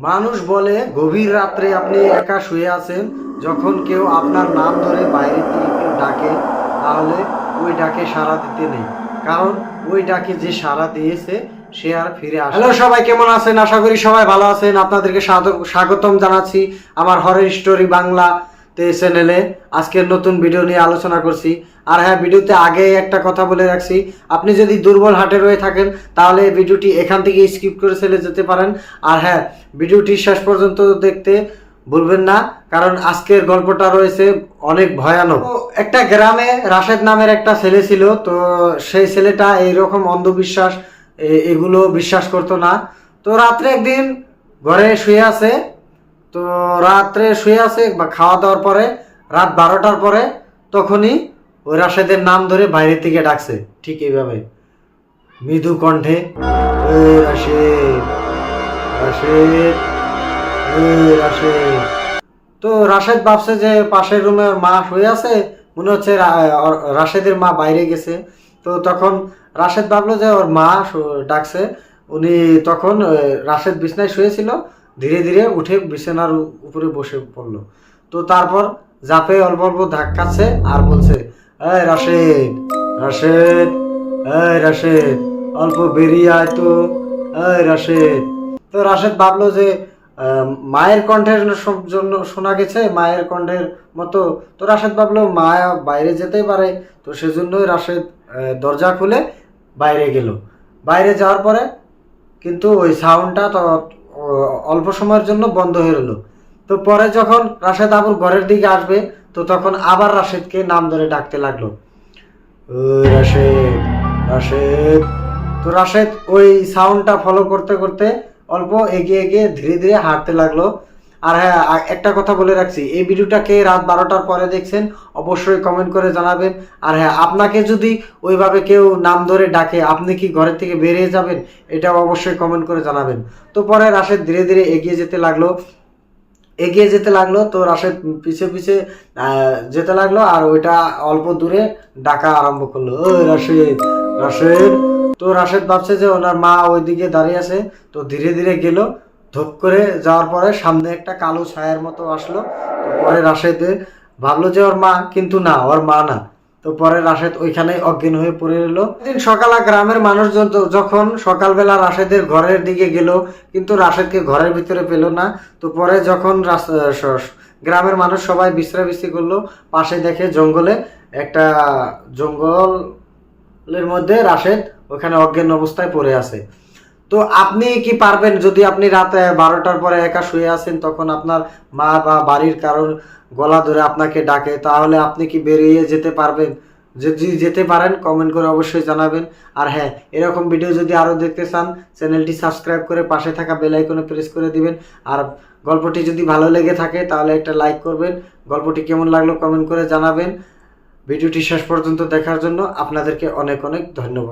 মানুষ বলে গভীর রাত্রে আপনি একা শুয়ে আছেন, যখন কেউ আপনার নাম ধরে বাইরে থেকে কেউ ডাকে, তাহলে ওই ডাকে সাড়া দিতে নেই, কারণ ওই ডাকে যে সাড়া দিয়েছে সে আর ফিরে আসে। হ্যালো সবাই, কেমন আছেন? আশা করি সবাই ভালো আছেন। আপনাদেরকে স্বাগতম জানাচ্ছি আমার হরর স্টোরি বাংলা চ্যানেলে। আজকের নতুন ভিডিও নিয়ে আলোচনা করছি। আর হ্যাঁ, ভিডিওতে আগে একটা কথা বলে রাখছি, আপনি যদি দুর্বল হাটে রয়ে থাকেন তাহলে ভিডিওটি এখান থেকে স্কিপ করে চলে যেতে পারেন। আর হ্যাঁ, ভিডিওটি শেষ পর্যন্ত দেখতে ভুলবেন না, কারণ আজকের গল্পটা রয়েছে অনেক ভয়ানক। একটা গ্রামে রাশেদ নামের একটা ছেলে ছিল। তো সেই ছেলেটা এইরকম অন্ধবিশ্বাস এগুলো বিশ্বাস করতো না। তো রাত্রে একদিন ঘরে শুয়ে আছে, তো রাত্রে শুয়ে আছে বা খাওয়া দাওয়ার পরে রাত 12টার পরে তখনই ওই রাশেদের নাম ধরে বাইরে থেকে ডাকছে, ঠিক এইভাবে মৃদু কণ্ঠে, রাশেদ, রাশেদ, রাশেদ। তো রাশেদ ভাবছে যে পাশের রুমে ওর মা শুয়ে আছে, মনে হচ্ছে রাশেদের মা বাইরে গেছে। তো তখন রাশেদ ভাবলো যে ওর মা ডাকছে। উনি তখন রাশেদ বিছনায় শুয়েছিল, ধীরে ধীরে উঠে বিছানার উপরে বসে পড়লো। তো তারপর জাপে অল্প অল্প ধাক্কাচ্ছে আর বলছে, এই রাশেদ, রাশেদ, এই রাশেদ, অল্প বেরিয়ে আয় তো, এই রাশেদ। তো রাশেদ ভাবলো যে মায়ের কণ্ঠের জন্য শোনা গেছে, মায়ের কণ্ঠের মতো। তো রাশেদ ভাবলো মা বাইরে যেতেই পারে, তো সেজন্যই রাশেদ দরজা খুলে বাইরে গেল। বাইরে যাওয়ার পরে কিন্তু ওই সাউন্ডটা তো অল্প সময়ের জন্য বন্ধ হয়ে গেল। তো পরে যখন রাশেদ আবার ঘরের দিকে আসবে, তো তখন আবার রাশেদকে নাম ধরে ডাকতে লাগলো, রাশেদ, রাশেদ। তো রাশেদ ওই সাউন্ডটা ফলো করতে করতে অল্প এগিয়ে এগিয়ে ধীরে ধীরে হাঁটতে লাগলো। আর হ্যাঁ, একটা কথা বলে রাখছি, এই ভিডিওটাকে রাত 12টার পরে দেখছেন অবশ্যই কমেন্ট করে জানাবেন। আর হ্যাঁ, আপনাকে যদি ওইভাবে কেউ নাম ধরে ডাকে, আপনি কি ঘরের থেকে বেরিয়ে যাবেন, এটাও অবশ্যই কমেন্ট করে জানাবেন। তো পরে রাশেদ ধীরে ধীরে এগিয়ে যেতে লাগলো। তো রাশেদ পিছে পিছে যেতে লাগলো, আর ওইটা অল্প দূরে ডাকা আরম্ভ করলো, ওই রাশেদ, রাশেদ। তো রাশেদ ভাবছে যে ওনার মা ওইদিকে দাঁড়িয়ে আছে। তো ধীরে ধীরে গেল, ধপ করে যাওয়ার পরে সামনে একটা কালো ছায়ার মতো আসলো। তো পরে রাশেদ ভাবলো যে ওর মা, কিন্তু না, ওর মা না। তো পরে রাশেদ ওইখানে অজ্ঞান হয়ে পড়ে এলো। দিন সকালে গ্রামের মানুষজন যখন সকালবেলা রাশেদের ঘরের দিকে গেল, কিন্তু রাশেদকে ঘরের ভিতরে পেল না। তো পরে যখন গ্রামের মানুষ সবাই বিশ্রাম করলো, পাশে দেখে জঙ্গলের মধ্যে রাশেদ ওখানে অজ্ঞান অবস্থায় পড়ে আছে। তো আপনি কি পারবেন, যদি আপনি রাত 12টার পরে একা শুয়ে আছেন, তখন আপনার মা বা বাড়ির কারোর গলা ধরে আপনাকে ডাকে, তাহলে আপনি কি বেরিয়ে যেতে পারবেন? যদি যেতে পারেন কমেন্ট করে অবশ্যই জানাবেন। আর হ্যাঁ, এরকম ভিডিও যদি আরও দেখতে চান, চ্যানেলটি সাবস্ক্রাইব করে পাশে থাকা বেল আইকনে প্রেস করে দিবেন। আর গল্পটি যদি ভালো লেগে থাকে তাহলে একটা লাইক করবেন। গল্পটি কেমন লাগলো কমেন্ট করে জানাবেন। ভিডিওটি শেষ পর্যন্ত দেখার জন্য আপনাদেরকে অনেক অনেক ধন্যবাদ।